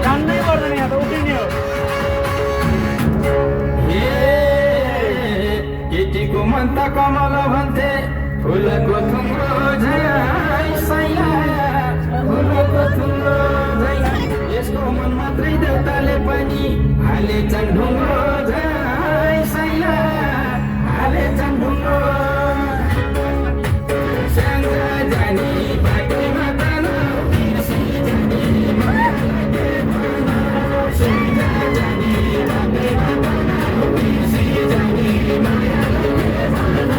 जान्नै पर्दैन यहाँ त उठिने हो केटीको मन त कमल भन्थे फुलको थुम्रो झै सैला फुलको थुम्रो झै यसको मन मात्रै देउताले पनि हाले ढुङ्गो झै सैला हाले ढुङ्गो स्याङ्जा जानी बाटोमा जानु बिर्सी जानी माया लागे भन स्याङ्जा जानी बाटोमा जानु बिर्सी जानी माया लागे भन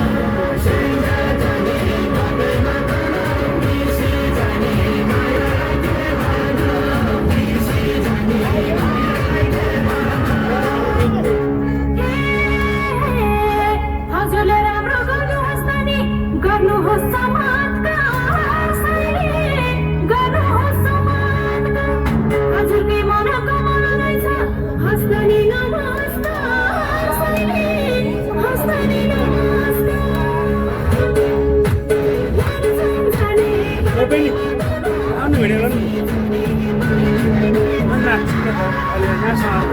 स्याङ्जा जानी बाटोमा जानु बिर्सी जानी माया लागे भन बिर्सी जानी माया लागे हजुरले राम्रो गर्नुहोस् न नि गर्नुहोस् चमत्कार सैले गर्नुहोस् चमत्कार हजुरकै मनको मनलाई छ हस्न नि नमस्कार सैले हस्न नि नमस्कार जाने पनि आउनु भिडियो गर्नु मन लाग्छ अहिले यहाँसँग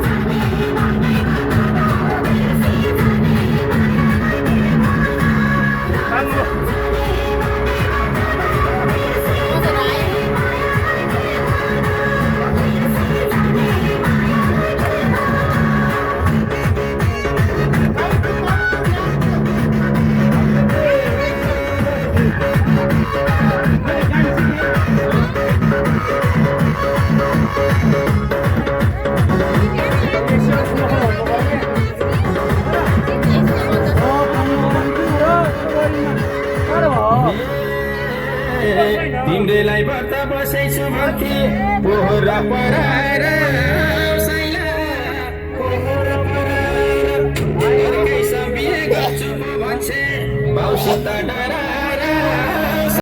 तिम्रेलाई व्रत बसेछु भन्थे पोहोर पराएर सैला पोहोर पराएर अर्कैसँग बिहे गर्छु म भन्छे बाउसित डराएर